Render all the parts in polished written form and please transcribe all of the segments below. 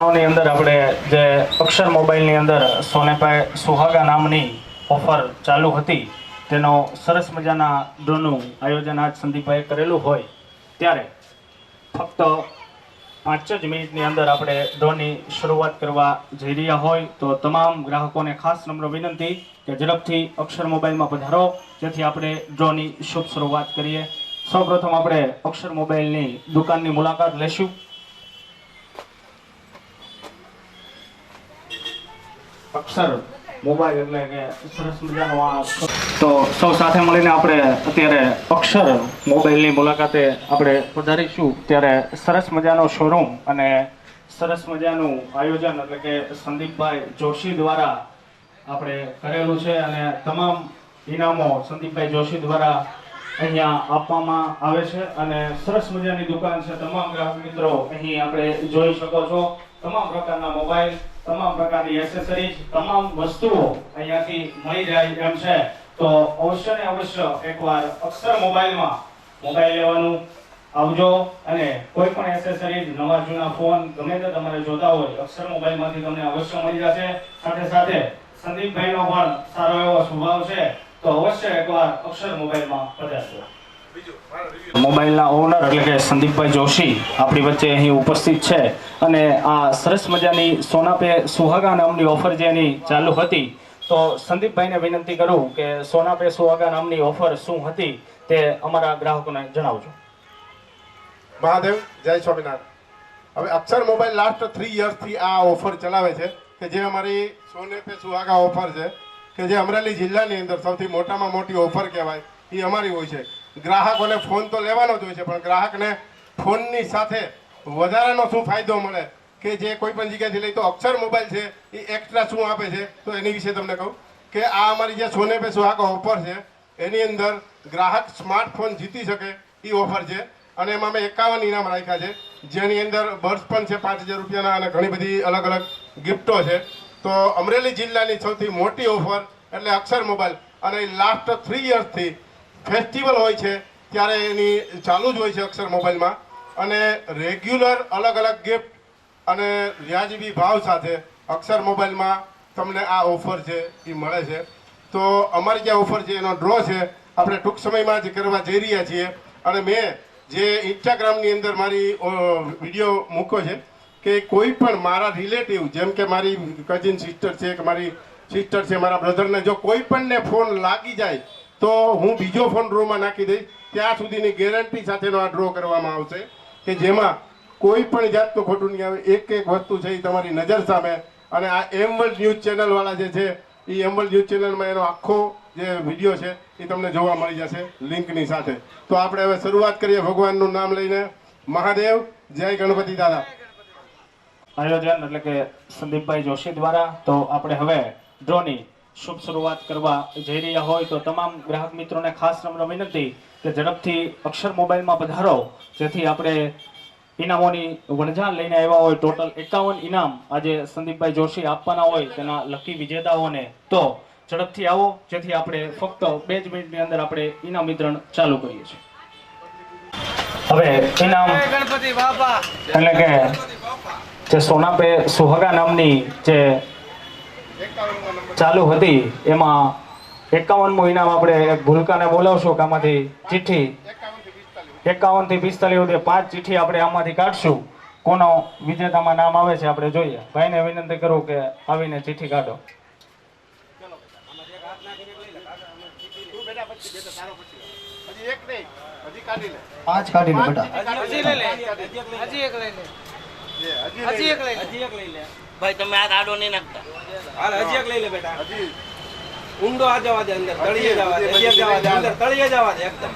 ની અંદર આપણે જે અક્ષર મોબાઈલની અંદર સોનેપાએ સુહાગા નામની ઓફર ચાલુ હતી તેનો સરસ મજાના ડ્રોનું આયોજન આજ સંદીપભાઈએ કરેલું હોય ત્યારે ફક્ત 5 જ મિનિટની અંદર આપણે ડ્રોની શરૂઆત કરવા જઈ રહ્યા હોય તો તમામ ગ્રાહકોને ખાસ નમ્ર વિનંતી કે ઝડપથી અક્ષર મોબાઈલમાં પધારો જેથી આપણે ડ્રોની શુભ શરૂઆત કરીએ। સૌપ્રથમ આપણે અક્ષર મોબાઈલની દુકાનની મુલાકાત લેશું। અક્ષર મોબાઈલ એટલે કે સરસ મજાનો આ તો સૌ સાથે મળીને આપણે અત્યારે અક્ષર મોબાઈલની મુલાકાતે આપણે પધારીશું। ત્યારે સરસ મજાનો શોરૂમ અને સરસ મજાનું આયોજન એટલે કે સંદીપભાઈ જોશી દ્વારા આપણે કરેલું છે અને તમામ ઇનામો સંદીપભાઈ જોશી દ્વારા અહીંયા આપવામાં આવે છે અને સરસ મજાની દુકાન છે। તમામ ગ્રાહક મિત્રો અહીં આપણે જોઈ શકો છો। તમામ પ્રકારના મોબાઈલ, તમામ પ્રકારની એસેસરીઝ, તમામ વસ્તુઓ અહીંયાથી મળી જાય એમ છે। તો અવશ્ય ને અવશ્ય એકવાર અક્ષર મોબાઈલમાં મોબાઈલ લેવાનું આવજો અને કોઈ પણ એસેસરીઝ, નવા જૂના ફોન ગમે તે તમારે જોતા હોય અક્ષર મોબાઈલમાંથી તમને અવશ્ય મળી જશે। સાથે સાથે સંદીપભાઈનો પણ સારો એવો સ્વભાવ છે તો અવશ્ય એકવાર અક્ષર મોબાઈલમાં પધારજો। મોબાઈલના ઓનર એટલે કે સંદીપભાઈ જોશી આપણી વચ્ચે અહીં ઉપસ્થિત છે અને આ સરસ મજાની સોનાપે સુહાગા નામની ઓફર જે એની ચાલુ હતી તો સંદીપભાઈને વિનંતી કરું કે સોનાપે સુહાગા નામની ઓફર શું હતી તે અમારા ગ્રાહકોને જણાવજો। મહાદેવ, જય સ્વામિનારાયણ। હવે અક્ષર મોબાઈલ લાસ્ટ 3 યર્સથી આ ઓફર ચલાવે છે કે જે અમારી સોનેપે સુહાગા ઓફર છે કે જે અમરેલી જિલ્લાની અંદર સૌથી મોટામાં મોટી ઓફર કહેવાય એ અમારી હોય છે। ગ્રાહકોને ફોન તો લેવાનો જ હોય છે પણ ગ્રાહકને ફોનની સાથે વધારાનો શું ફાયદો મળે કે જે કોઈ પણ જગ્યાથી લઈ તો અક્ષર મોબાઈલ છે એ એક્સ્ટ્રા શું આપે છે તો એની વિશે તમને કહું કે આ અમારી જે સોનેપે સુહાગા ઓફર છે એની અંદર ગ્રાહક સ્માર્ટફોન જીતી શકે એ ઓફર છે અને એમાં મેં 51 ઇનામ રાખ્યા છે જેની અંદર બર્ડ્સ પણ છે 5000 રૂપિયાના અને ઘણી બધી અલગ અલગ ગિફ્ટો છે। તો અમરેલી જિલ્લાની સૌથી મોટી ઓફર એટલે અક્ષર મોબાઈલ અને લાસ્ટ 3 યર્સથી ફેસ્ટિવલ હોય છે ત્યારે એની ચાલુ જ હોય છે અક્ષર મોબાઈલમાં અને રેગ્યુલર અલગ અલગ ગિફ્ટ અને વ્યાજબી ભાવ સાથે અક્ષર મોબાઈલમાં તમને આ ઓફર છે એ મળે છે। તો અમારી જે ઓફર છે એનો ડ્રો છે આપણે ટૂંક સમયમાં જ કરવા જઈ રહ્યા છીએ અને મેં જે ઇન્સ્ટાગ્રામની અંદર મારી વિડીયો મૂક્યો છે કે કોઈ પણ મારા રિલેટિવ જેમ કે મારી કઝિન સિસ્ટર છે કે મારી સિસ્ટર છે, મારા બ્રધરને જો કોઈ પણને ફોન લાગી જાય તો હું બીજો ફોન ડ્રોમાં નાખી દઈશ। ત્યાં સુધીની ગેરંટી સાથેનો આ ડ્રો કરવામાં આવશે કે જેમાં કોઈ પણ જાતનું ખોટું નહીં આવે। એક એક વસ્તુ છે એ તમારી નજર સામે અને આ એમવર્લ્ડ ન્યૂઝ ચેનલવાળા જે છે એ એમવર્લ્ડ ન્યૂઝ ચેનલમાં એનો આખો જે વિડીયો છે એ તમને જોવા મળી જશે લિંકની સાથે। તો આપણે હવે શરૂઆત કરીએ ભગવાનનું નામ લઈને। મહાદેવ, જય ગણપતિ દાદા। આયોજન એટલે કે સંદીપભાઈ જોશી દ્વારા તો આપણે હવે ડ્રોની શુભ શરૂઆત કરવા જઈ રહ્યા હોય તો તમામ ગ્રાહક મિત્રોને ખાસ નમ્ર વિનંતી કે ઝડપથી અક્ષર મોબાઈલમાં પધારો જેથી આપણે ઇનામોની વણઝાર લઈને આવ્યા હોય ટોટલ 51 ઇનામ આજે સંદીપભાઈ જોશી આપવાના હોય તેના લકી વિજેતાઓને તો ઝડપથી આવો જેથી આપણે ફક્ત 2 જ મિનિટની અંદર આપણે ઇનામ વિતરણ ચાલુ કરીએ છીએ। હવે ઇનામ ગણપતિ બાપા એટલે કે જે સોનાપે સુહાગા નામની જે ચાલુ હતી એમાં 51મું ઇનામ આપણે ભૂલકાને બોલાવશું કે આમાંથી ચિઠ્ઠી 51 થી 45 સુધી 5 ચિઠ્ઠી આપણે આમાંથી કાઢશું। કોનો વિજેતામાં નામ આવે છે આપણે જોઈએ। ભાઈને વિનંતી કરું કે આવીને ચિઠ્ઠી કાઢો। પાંચ કાઢી લે બેટા, હજી એક લઈ લે ભાઈ, તમે આ આડો નહીં નાખતા। હાલ હજી એક લઈ લે બેટા, હજી ઊંડો આ જવા દે, અંદર તળિયે જવા દે, હજી એક જવા દે, અંદર તળિયે જવા દે એકદમ।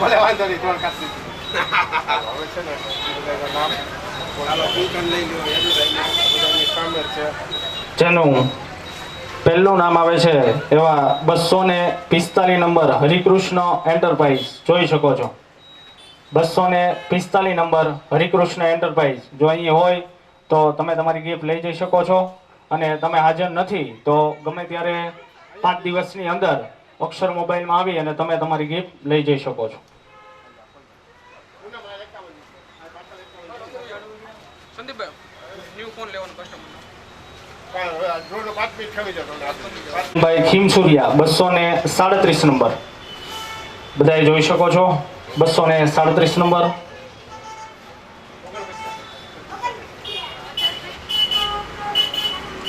ભલે વાંધો નહીં, કોણ કાઢી હવે છે ને નામ ચાલો દુકાન લઈ લ્યો એની સામે છે જેનું પહેલું નામ આવે છે એવા 245 નંબર હરિકૃષ્ણ એન્ટરપ્રાઇઝ જોઈ શકો છો। 245 નંબર હરિકૃષ્ણ એન્ટરપ્રાઇઝ જો અહીં હોય તો તમે તમારી ગિફ્ટ લઈ જઈ શકો છો અને તમે હાજર નથી તો ગમે ત્યારે 5 દિવસની અંદર અક્ષર મોબાઈલમાં આવી અને તમે તમારી ગિફ્ટ લઈ જઈ શકો છો। ન્યુ ફોન લેવાનો કસ્ટમર હવે આ ડ્રોનો 5 મિનિટ ખમી જતો ભાઈ ખીમસુરિયા 237 નંબર, બધાએ જોઈ શકો છો 237 નંબર.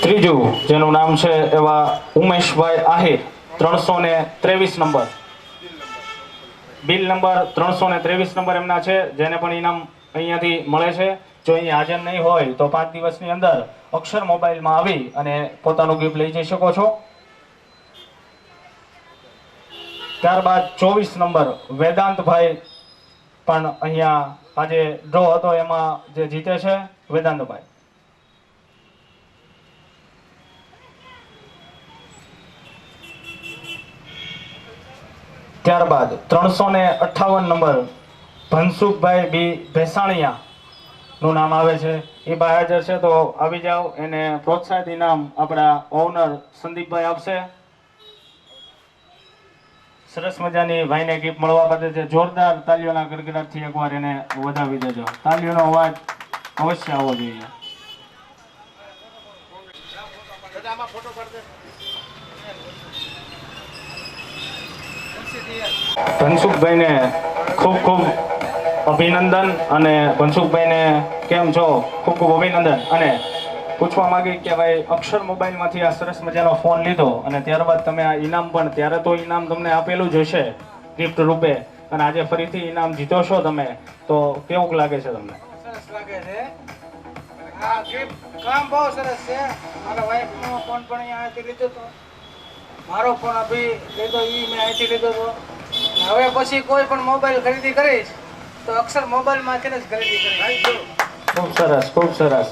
ત્રીજું જેનું નામ છે એવા Umeshbhai Ahir 323 number, bill number 323 number એમના છે, જેને પણ ઇનામ અહીંયાથી મળે છે. જો અહીંયા હાજર નહીં હોય તો 5 દિવસની અંદર અક્ષર મોબાઈલમાં આવી અને પોતાનું ગિફ્ટ લઈ જઈ શકો છો. ત્યારબાદ 24 નંબર વેદાંતભાઈ પણ અહીંયા આજે ડ્રો હતો એમાં જે જીતે છે વેદાંતભાઈ. ત્યારબાદ 358 નંબર ભનસુખભાઈ બી ભેસાણીયા નું નામ આવે છે, એ ભાઈ હાજર છે તો આવી જાઓ. એને પ્રોત્સાહિત ઇનામ આપણા ઓનર સંદીપભાઈ આપશે. સરસ મજાની ભાઈને ગિફ્ટ મળવા પાત્ર છે. જોરદાર તાલીઓના ગડગડાટથી એકવાર એને વધાવી દેજો. તાલીઓનો અવાજ અવશ્ય આવવો જોઈએ. આમાં ફોટો પાડ દે. ધનસુખભાઈને ખૂબ ખૂબ અભિનંદન. અને ધનસુખભાઈને કેમ છો, ખૂબ ખૂબ અભિનંદન. અને પૂછવા માંગી કે ભાઈ અક્ષર મોબાઈલમાંથી આ સરસ મજાનો ફોન લીધો અને ત્યારબાદ તમે આ ઇનામ પણ, ત્યારે તો ઇનામ તમને આપેલું જ હશે ગિફ્ટ રૂપે, અને આજે ફરીથી ઇનામ જીતો છો તમે, તો કેવું લાગે છે તમને? સરસ લાગે છે. આ ગિફ્ટ કામ બહુ સરસ છે. મારા વાઈફનો ફોન પણ અહીંયા અહીંથી લીધો હતો, મારો ફોન અભી લીધો એ મેં અહીંથી લીધો હતો. હવે પછી કોઈ પણ મોબાઈલ ખરીદી કરીશ તો અક્ષર મોબાઈલમાંથી જ ખરીદી કરીશ. ખૂબ સરસ, ખૂબ સરસ.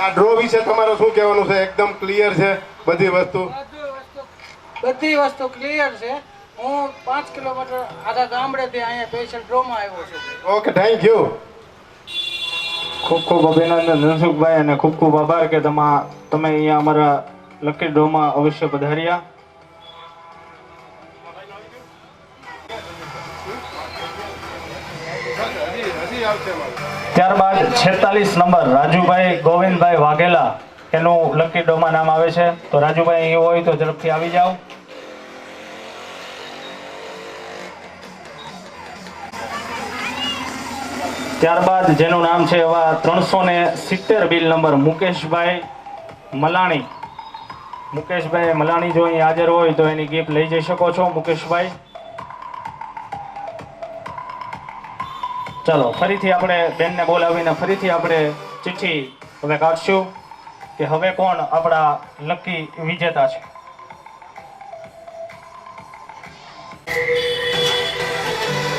આ ડ્રો વિશે તમારું શું કહેવાનું છે? એકદમ ક્લિયર છે બધી વસ્તુ. બધી વસ્તુ ક્લિયર છે. હું 5 કિલોમીટર આખા ગામડેથી અહીંયા સ્પેશિયલ ડ્રોમાં આવ્યો છું. Okay, thank you. ખૂબ ખૂબ અભિનંદન ધનસુખભાઈ, અને ખૂબ ખૂબ આભાર કે તમે અહીંયા અમારા લકી ડ્રોમાં અવશ્ય પધાર્યા. હજી આવશે મારું. ત્યારબાદ 46 નંબર રાજુભાઈ ગોવિંદભાઈ વાઘેલા, એનું લકી ડ્રોમાં નામ આવે છે. તો રાજુભાઈ અહીં હોય તો ઝડપથી આવી જાઓ. ત્યારબાદ જેનું નામ છે એવા 370 બિલ નંબર મુકેશભાઈ મલાણી. મુકેશભાઈ મલાણી જો અહીં હાજર હોય તો એની ગિફ્ટ લઈ જઈ શકો છો મુકેશભાઈ. ચાલો ફરીથી આપણે બેનને બોલાવીને ફરીથી આપણે ચિઠ્ઠી હવે કાઢશું કે હવે કોણ આપણા લકી વિજેતા છે.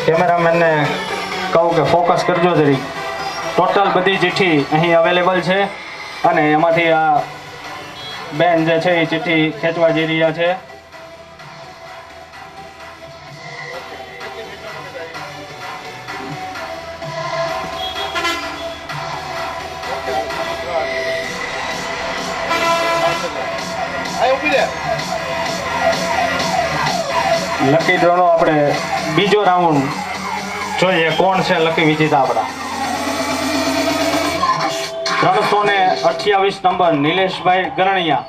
કેમેરામેનને કહું કે ફોકસ કરજો જરી. ટોટલ બધી ચિઠ્ઠી અહીં અવેલેબલ છે અને એમાંથી આ બેન જે છે એ ચિઠ્ઠી ખેંચવા જઈ રહ્યા છે. લકી ડ્રોનો આપણે બીજો રાઉન્ડ જોઈએ કોણ છે લકી વિજેતા આપણા. 328 નંબર નિલેશભાઈ ગરણિયા.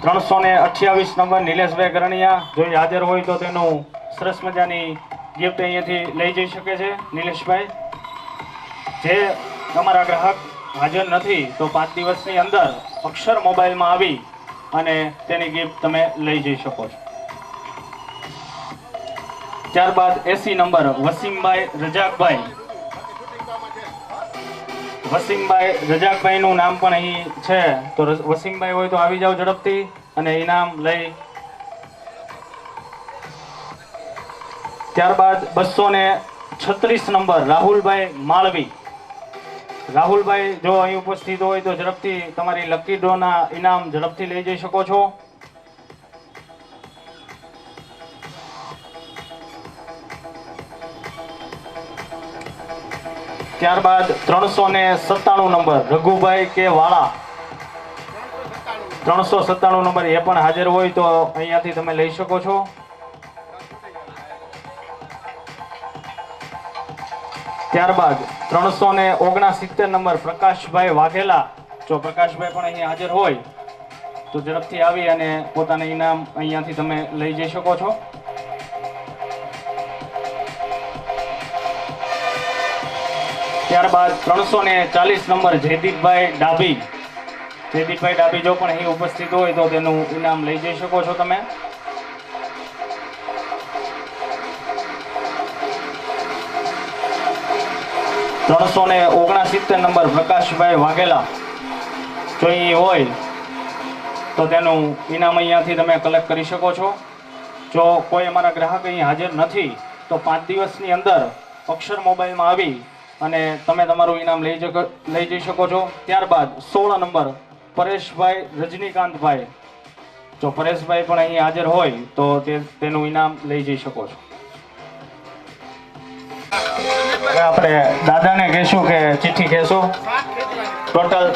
328 નંબર નિલેશભાઈ ગરણિયા જો હાજર હોય તો તેનું સરસ મજાની ગિફ્ટ અહીંયાથી લઈ જઈ શકે છે નિલેશભાઈ. જે તમારા ગ્રાહક હાજર નથી તો 5 દિવસની અંદર અક્ષર મોબાઈલમાં આવી અને તેની ગિફ્ટ તમે લઈ જઈ શકો છો. ત્યારબાદ 80 નંબર વસીમભાઈ રજાકભાઈ. વસીમભાઈ રજાકભાઈનું નામ પણ અહીં છે, તો વસીમભાઈ હોય તો આવી જાઓ ઝડપથી અને ઇનામ લઈ. ત્યારબાદ 236 નંબર રાહુલભાઈ માળવી. રાહુલભાઈ જો અહીં ઉપસ્થિત હોય તો ઝડપથી તમારી લકી ડ્રોના ઇનામ ઝડપથી લઈ જઈ શકો છો. ત્યારબાદ 397 નંબર રઘુભાઈ કે વાળા. 397 નંબર એ પણ હાજર હોય તો અહીંયાથી તમે લઈ શકો છો. ત્યારબાદ 369 નંબર પ્રકાશભાઈ વાઘેલા. જો પ્રકાશભાઈ પણ અહીં હાજર હોય તો ઝડપથી આવી અને પોતાનું ઇનામ અહીંયાથી તમે લઈ જઈ શકો છો. ત્યારબાદ 340 નંબર જયદીપભાઈ ડાભી. જયદીપભાઈ ડાભી જો પણ અહીં ઉપસ્થિત હોય તો તેનું ઇનામ લઈ જઈ શકો છો તમે. ત્રણસો ને 69 નંબર પ્રકાશભાઈ વાઘેલા. જો અહીં હોય તો તેનું ઇનામ અહીંયાથી તમે કલેક્ટ કરી શકો છો. જો કોઈ અમારા ગ્રાહક અહીં હાજર નથી તો 5 દિવસની અંદર અક્ષર મોબાઈલમાં આવી અને તમે તમારું ઇનામ લઈ જઈ શકો છો. ત્યારબાદ 16 નંબર પરેશભાઈ રજનીકાંતભાઈ. જો પરેશભાઈ પણ અહીં હાજર હોય તો તેનું ઇનામ લઈ જઈ શકો છો. હવે આપણે દાદાને કહેશું કે ચિઠ્ઠી ખેંચો. ટોટલ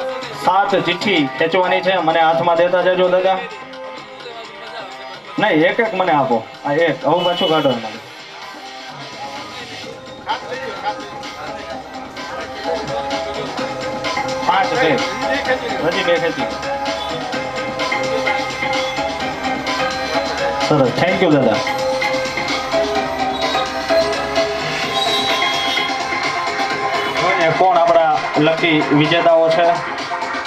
7 ચિઠ્ઠી ખેંચવાની છે. મને હાથમાં દેતા જજો દાદા. નહીં, એક એક મને આપો. આ એક હવે પાછું કાઢો મને. પાંચ બે હજી 2 ખેંચી. સરસ, થેન્ક યુ દાદા. કોણ આપણા લકી વિજેતાઓ છે?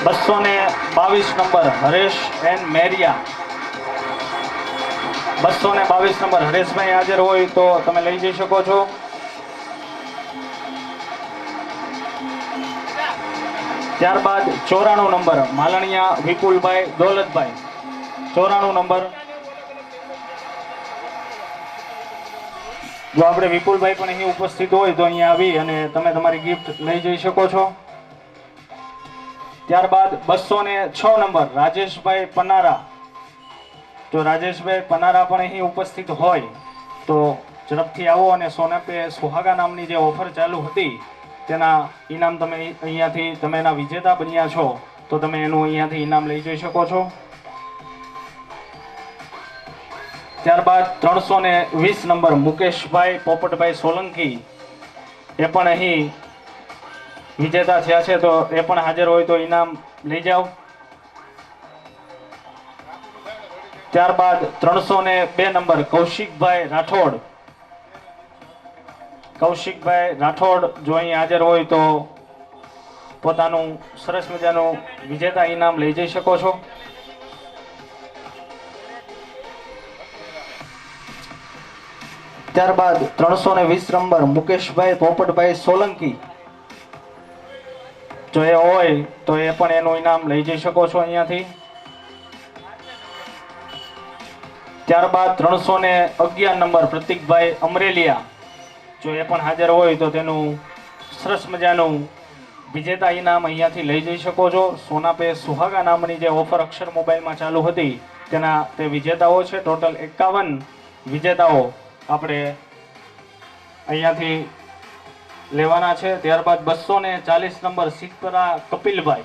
222 નંબર હરેશ એન મેરિયા. 222 નંબર હરેશભાઈ હાજર હોય તો તમે લઈ જઈ શકો છો. ત્યારબાદ 94 નંબર માલણિયા વિપુલભાઈ દોલતભાઈ. 94 નંબર. જો આપણે વિપુલભાઈ પણ અહીં ઉપસ્થિત હોય તો અહીંયા આવી અને તમે તમારી ગિફ્ટ લઈ જઈ શકો છો. ત્યારબાદ 206 નંબર રાજેશભાઈ પનારા. જો રાજેશભાઈ પનારા પણ અહીં ઉપસ્થિત હોય તો ઝડપથી આવો અને સોને પે સુહાગા નામની જે ઓફર ચાલુ હતી તેના ઇનામ તમે અહીંયાથી તમે એના વિજેતા બન્યા છો તો તમે એનું અહીંયાથી ઇનામ લઈ જઈ શકો છો. ત્યારબાદ 320 નંબર મુકેશભાઈ પોપટભાઈ સોલંકી. એ પણ અહીં વિજેતા થયા છે તો એ પણ હાજર હોય તો ઇનામ લઈ જાઓ. ત્યારબાદ 302 નંબર કૌશિકભાઈ રાઠોડ. કૌશિકભાઈ રાઠોડ જો અહીં હાજર હોય તો પોતાનું સરસ મજાનું વિજેતા ઇનામ લઈ જઈ શકો છો. ત્યારબાદ 320 નંબર મુકેશભાઈ પોપટભાઈ સોલંકી. જો એ હોય તો એ પણ એનું ઇનામ લઈ જઈ શકો છો અહીંયાથી. ત્યારબાદ 311 નંબર પ્રતિકભાઈ અમરેલિયા. જો એ પણ હાજર હોય તો તેનું સરસ મજાનું વિજેતા ઇનામ અહીંયાથી લઈ જઈ શકો છો. સોના પે સુહાગા નામની જે ઓફર અક્ષર મોબાઈલમાં ચાલુ હતી તેના તે વિજેતાઓ છે. ટોટલ 51 વિજેતાઓ આપણે અહીંયાથી લેવાના છે. ત્યારબાદ 240 નંબર સિદ્ધપરા કપિલભાઈ.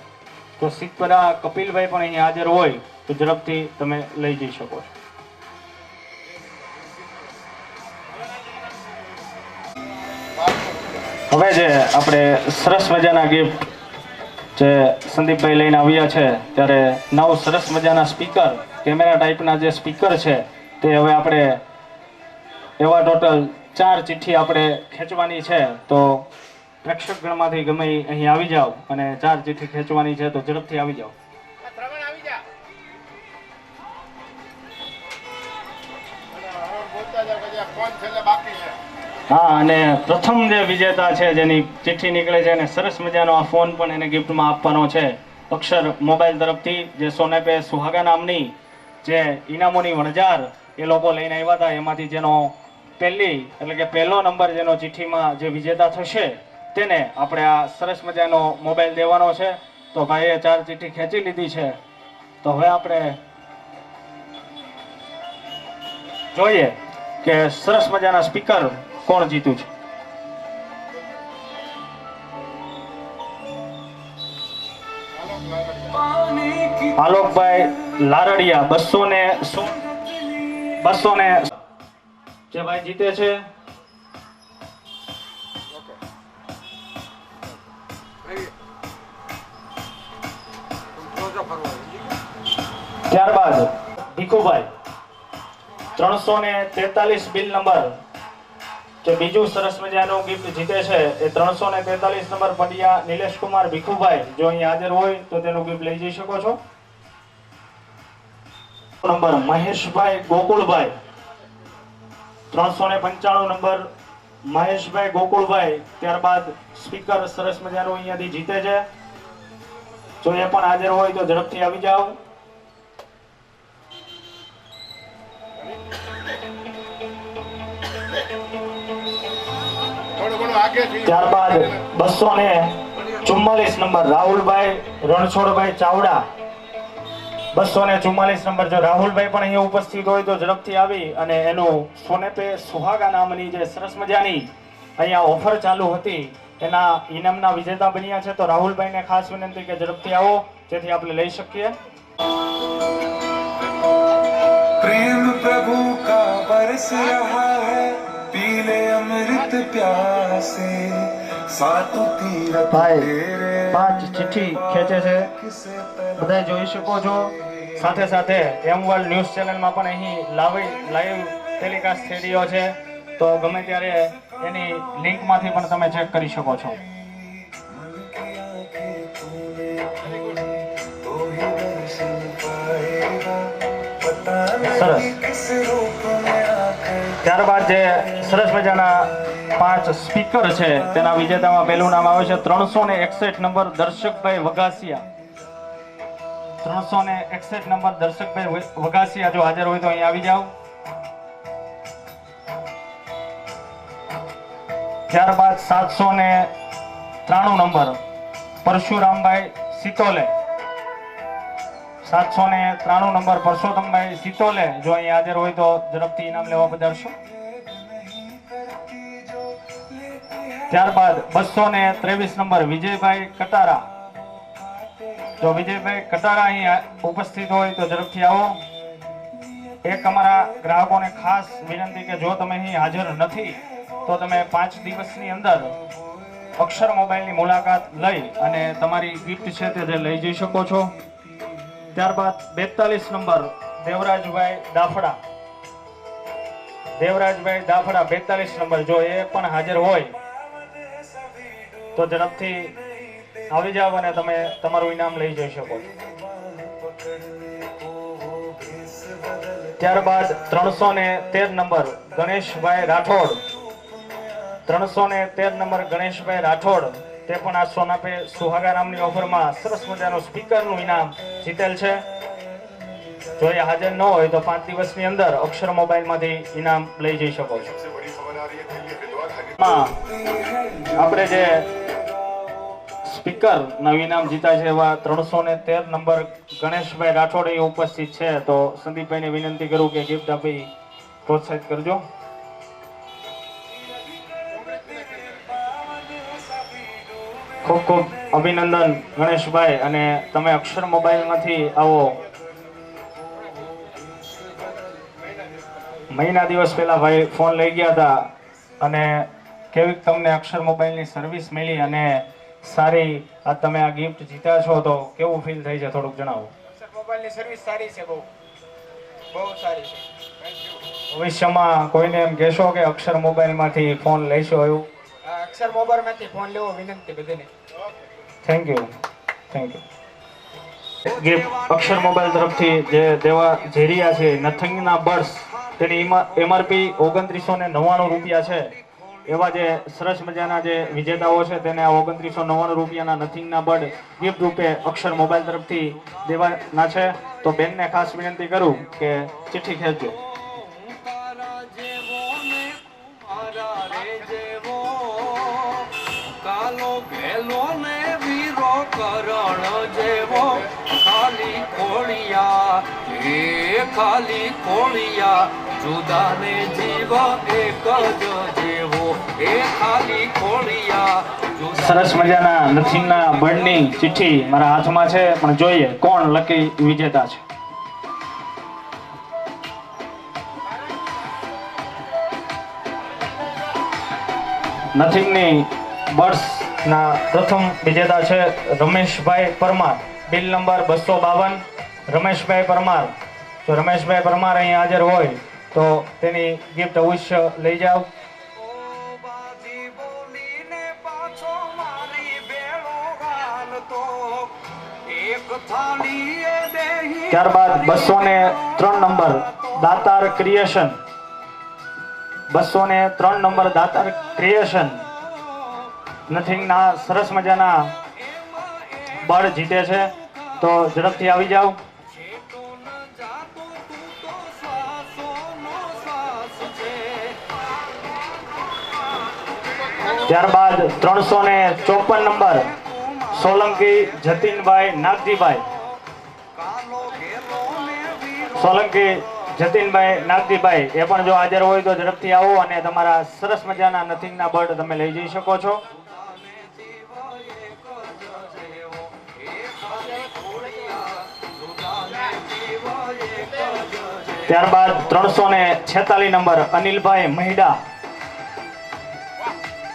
તો સિદ્ધપરા કપિલભાઈ પણ અહીં હાજર હોય તો ઝડપથી તમે લઈ જઈ શકો છો. હવે જે આપણે સરસ મજાના ગિફ્ટ જે સંદીપભાઈ લઈને આવ્યા છે ત્યારે 9 સરસ મજાના સ્પીકર, કેમેરા ટાઈપના જે સ્પીકર છે તે હવે આપણે એવા ટોટલ 4 ચિઠ્ઠી આપણે ખેંચવાની છે. તો પ્રેક્ષકગણમાંથી ગમે અહીં આવી જાઓ અને 4 ચિઠ્ઠી ખેંચવાની છે તો ઝડપથી આવી જાઓ. હા, અને પ્રથમ જે વિજેતા છે જેની ચિઠ્ઠી નીકળે છે અને સરસ મજાનો આ ફોન પણ એને ગિફ્ટમાં આપવાનો છે અક્ષર મોબાઈલ તરફથી. જે સોને પે સુહાગા નામની જે ઇનામોની વણઝાર એ લોકો લઈને આવ્યા હતા એમાંથી જેનો પહેલો નંબર જેનો ચિઠ્ઠીમાં જે વિજેતા થશે તેને આપણે આ સરસ મજાનો મોબાઈલ દેવાનો છે. તો ભાઈએ 4 ચિઠ્ઠી ખેંચી લીધી છે. તો હવે આપણે જોઈએ કે સરસ મજાના સ્પીકર કોણ જીત્યું છે. આલોકભાઈ લારડિયા 200 જે ભાઈ જીતે છે ત્યારબાદ ભીખુભાઈ 343 બિલ નંબર જે બીજું સરસ મજાનું ગિફ્ટ જીતે છે એ 343 નંબર પંડ્યા નિલેશ કુમાર ભીખુભાઈ જો અહીં હાજર હોય તો તેનું ગિફ્ટ લઈ જઈ શકો છો. નંબર મહેશભાઈ ગોકુળભાઈ 395 નંબર મહેશભાઈ ગોકુળભાઈ. ત્યારબાદ સ્પીકર સરસ મજાનું અહીંયાથી જીતે છે. જો એ પણ હાજર હોય તો ઝડપથી આવી જાઓ. થોડું ઘણું આગેથી ત્યારબાદ 244 નંબર રાહુલભાઈ રણછોડભાઈ ચાવડા. 244 નંબર જો રાહુલભાઈ પણ અહીંયા ઉપસ્થિત હોય તો ઝડપથી આવી અને એનું સોને પે સુહાગા નામની જે સરસ મજાની અહીંયા ઓફર ચાલુ હતી એના ઇનામના વિજેતા બન્યા છે. તો રાહુલભાઈને ખાસ વિનંતી કે ઝડપથી આવો જેથી આપણે લઈ શકીએ. प्रेम प्रभु का बरस रहा है पीले अमृत प्यासे सातों तीरथ ભાઈ 5 ચિઠ્ઠી ખેંચે છે બધા જોઈ શકો છો. સાથે સાથે એમ વર્લ્ડ ન્યૂઝ ચેનલમાં પણ અહીં લાઈવ ટેલિકાસ્ટ થઈ રહ્યો છે તો ગમે ત્યારે એની લિંકમાંથી પણ તમે ચેક કરી શકો છો. સરસ. ત્યારબાદ જે સરસ મજાના 5 સ્પીકર છે તેના વિજેતામાં પહેલું નામ આવે છે 361 નંબર દર્શકભાઈ વઘાસિયા. 361 નંબર દર્શકભાઈ વઘાસિયા જો હાજર હોય તો અહીં આવી જાઓ. ત્યારબાદ 793 નંબર પરશુરામભાઈ સિતોલે. 793 નંબર પરસોત્તમભાઈ સિતોલે જો અહીં હાજર હોય તો ઝડપથી ઇનામ લેવા પધારશો. ત્યારબાદ 223 નંબર વિજયભાઈ કટારા. જો વિજયભાઈ કટારા અહીં ઉપસ્થિત હોય તો ઝડપથી આવો. એક અમારા ગ્રાહકોને ખાસ વિનંતી કે જો તમે અહીં હાજર નથી તો તમે 5 દિવસની અંદર અક્ષર મોબાઈલની મુલાકાત લઈ અને તમારી ગિફ્ટ છે તે લઈ જઈ શકો છો. ત્યારબાદ 42 નંબર દેવરાજભાઈ દાફડા. દેવરાજભાઈ દાફડા 42 નંબર જો એ પણ હાજર હોય તો ઝડપથી આવી જાવ અને તમે તમારું ઇનામ લઈ જઈ શકો છો. ત્યારબાદ 313 નંબર ગણેશભાઈ રાઠોડ. 313 નંબર ગણેશભાઈ રાઠોડ તે પણ આ સોના પે સુહાગા નામની ઓફરમાં સરસ મજાનું સ્પીકરનું ઇનામ જીતેલ છે. જો એ હાજર ન હોય તો 5 દિવસની અંદર અક્ષર મોબાઈલમાંથી ઇનામ લઈ જઈ શકો છો. આપણે જે સ્પીકર નવું ઇનામ જીતા છે એવા 313 નંબર ગણેશભાઈ રાઠોડ અહીં ઉપસ્થિત છે તો સંદીપભાઈને વિનંતી કરું કે ગિફ્ટ આપી પ્રોત્સાહિત કરજો. ખૂબ ખૂબ અભિનંદન ગણેશભાઈ અને તમે અક્ષર મોબાઈલમાંથી આવો મહિના દિવસ પહેલા ભાઈ ફોન લઈ ગયા હતા અને કેવી તમને અક્ષર મોબાઈલની સર્વિસ મળી અને સારી આ તમે આ ગિફ્ટ જીત્યા છો તો કેવું ફીલ થાય છે થોડુંક જણાવો. અક્ષર મોબાઈલની સર્વિસ સારી છે, બહુ સારી છે. ભવિષ્યમાં કોઈને એમ કહેશો કે અક્ષર મોબાઈલમાંથી ફોન લઈશો એવું? અક્ષર મોબાઈલમાંથી ફોન લેવો વિનંતી બધાને. Thank you. Gift Akshar mobile તરફથી જે દેવા જઈ રહ્યા છે નથિંગના બર્ડ્સ તેની MRP 2999 રૂપિયા છે. એવા જે સરસ મજાના જે વિજેતાઓ છે તેને આ 2999 રૂપિયાના નથિંગના બર્ડ ગિફ્ટ રૂપે અક્ષર મોબાઈલ તરફથી દેવાના છે. તો બેનને ખાસ વિનંતી કરું કે ચિઠ્ઠી ખેંચજો. ખાલી ખોળિયા જુદાને જીવ એક જ જેવો એ ખાલી ખોળિયા. સરસ મજાના નથિંગના બર્ડની ચિઠ્ઠી મારા હાથમાં છે પણ જોઈએ કોણ લકી વિજેતા છે. નથિંગની બર્ડ્સના પ્રથમ વિજેતા છે રમેશભાઈ પરમાર. Bill number 252 Rameshbhai Parmar. જો રમેશભાઈ પરમાર અહીં હાજર હોય તો તેની ગિફ્ટ અવશ્ય લઈ જાઓ. ઓ બાજી બોલીને પાછો મારી બેડો ગાલતો એક થાળીએ બેહી ત્યારબાદ 203 નંબર દાતાર ક્રિએશન. 203 નંબર દાતાર ક્રિએશન નથિંગના સરસ મજાના બળ જીતે છે. તો ઝડપથી આવી જાઓ. છેટો ન જાતો તું તો શ્વાસોનો શ્વાસ છે ત્યારબાદ 354 નંબર સોલંકી જતીનભાઈ નાગજીભાઈ. કાલો ઘેરો ને વીરો સોલંકી જતીનભાઈ નાગજીભાઈ એ પણ જો હાજર હોય તો ઝડપથી આવો અને તમારા સરસ મજાના નથિંગના બળ તમે લઈ જઈ શકો છો. ત્યારબાદ 346 નંબર અનિલભાઈ મહિડા.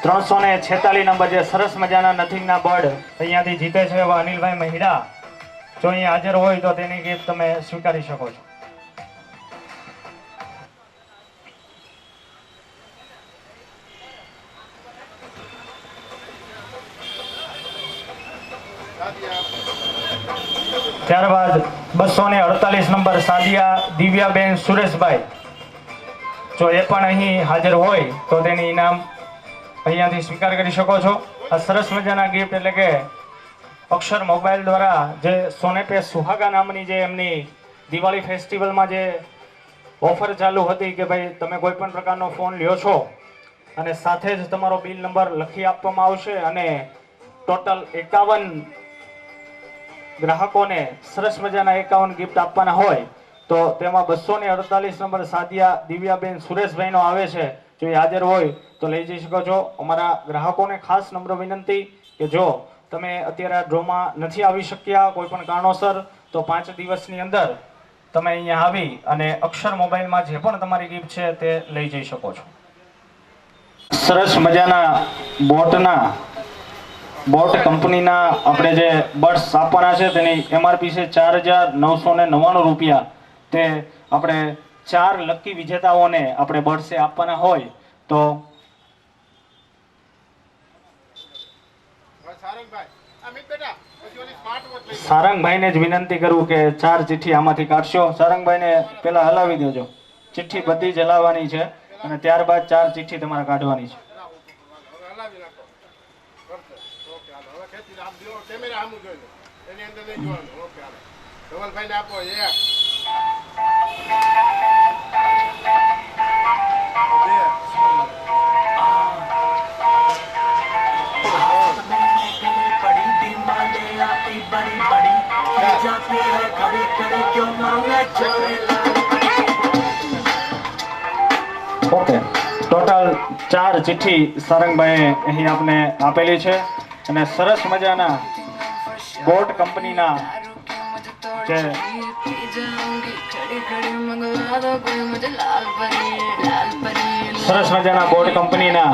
346 નંબર જે સરસ મજાના નથિંગના બળ અહીંયાથી જીતે છે એવા અનિલભાઈ મહિડા જો અહીં હાજર હોય તો તેની ગિફ્ટ તમે સ્વીકારી શકો છો. ત્યારબાદ 248 નંબર સાદિયા દિવ્યાબેન સુરેશભાઈ. જો એ પણ અહીં હાજર હોય તો તેની ઇનામ અહીંયાથી સ્વીકાર કરી શકો છો. આ સરસ મજાના ગિફ્ટ એટલે કે અક્ષર મોબાઈલ દ્વારા જે સોને પે સુહાગા નામની જે એમની દિવાળી ફેસ્ટિવલમાં જે ઓફર ચાલુ હતી કે ભાઈ તમે કોઈ પણ પ્રકારનો ફોન લ્યો છો અને સાથે જ તમારો બિલ નંબર લખી આપવામાં આવશે અને ટોટલ 51 ગ્રાહકોને સરસ મજાના 51 ગિફ્ટ આપવાના હોય તો તેમાં 248 નંબર સાદિયા દિવ્યાબેન સુરેશભાઈનો આવે છે. જો એ હાજર હોય તો લઈ જઈ શકો છો. અમારા ગ્રાહકોને ખાસ નમ્ર વિનંતી કે જો તમે અત્યારે આ ડ્રોમાં નથી આવી શક્યા કોઈ પણ કારણોસર તો 5 દિવસની અંદર તમે અહીંયા આવી અને અક્ષર મોબાઈલમાં જે પણ તમારી ગિફ્ટ છે તે લઈ જઈ શકો છો. સરસ મજાના બોટ કંપનીના આપણે જે બડ્સ આપવાના છે તેની એમઆરપી છે 4,999 રૂપિયા. તે આપણે 4 લકી વિજેતાઓને આપણે બડ્સ આપવાના હોય તો સારંગભાઈને જ વિનંતી કરું કે 4 ચિઠ્ઠી આમાંથી કાઢશો. સારંગભાઈને પેલા હલાવી દેજો. ચિઠ્ઠી બધી જ હલાવવાની છે અને ત્યારબાદ 4 ચિઠ્ઠી તમારે કાઢવાની છે. ઓકે, ટોટલ 4 ચિઠ્ઠી સારંગભાઈએ અહીં આપને આપેલી છે અને સરસ મજાના બોટ કંપનીના જે સરસ મજાના બોટ કંપનીના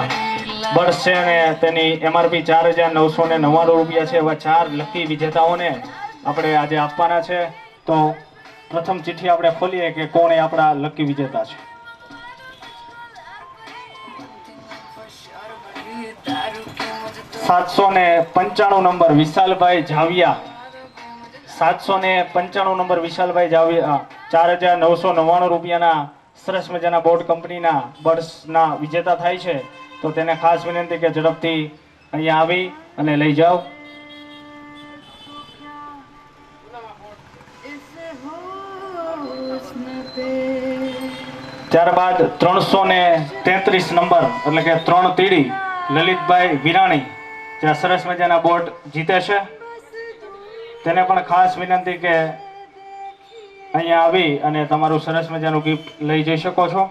બડ્સ છે અને તેની એમઆરપી 4,999 રૂપિયા છે. એવા 4 લકી વિજેતાઓને આપણે આજે આપવાના છે. તો પ્રથમ ચિઠ્ઠી આપણે ખોલીએ કે કોણ એ આપણા લકી વિજેતા છે. $795 નંબર વિશાલભાઈ જાવિયા. 795 નંબર વિશાલભાઈ જાવિયા 4,999 રૂપિયાના સરસ મજાના બોટ કંપનીના બડ્સના વિજેતા થાય છે. તો તેને ખાસ વિનંતી કે ઝડપથી અહીંયા આવી અને લઈ જાઓ. ત્યારબાદ 333 નંબર એટલે કે 3 તીડી લલિતભાઈ વિરાણી જે સરસ મજાના બોટ જીતે છે. તેને પણ ખાસ વિનંતી કે અહીંયા આવી અને તમારું સરસ મજાનું ગિફ્ટ લઈ જઈ શકો છો.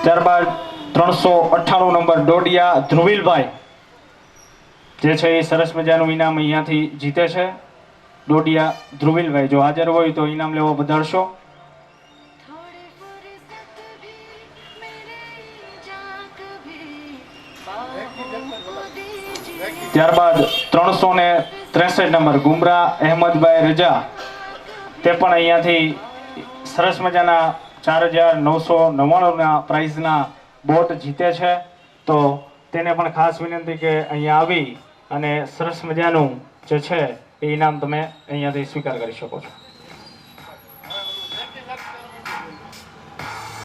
ત્યારબાદ 398 નંબર ડોડિયા ધ્રુવીલભાઈ જે છે એ સરસ મજાનું ઇનામ અહીંયાથી જીતે છે. ડોડિયા ધ્રુવીલભાઈ જો હાજર હોય તો ઇનામ લેવા વધારશો. ત્યારબાદ 363 નંબર ગુમરા અહેમદભાઈ રજા, તે પણ અહીંયાથી સરસ મજાના 4,999ના પ્રાઇઝના બોટ જીતે છે. તો તેને પણ ખાસ વિનંતી કે અહીંયા આવી અને સરસ મજાનું જે છે એ ઇનામ તમે અહીંયાથી સ્વીકાર કરી શકો છો.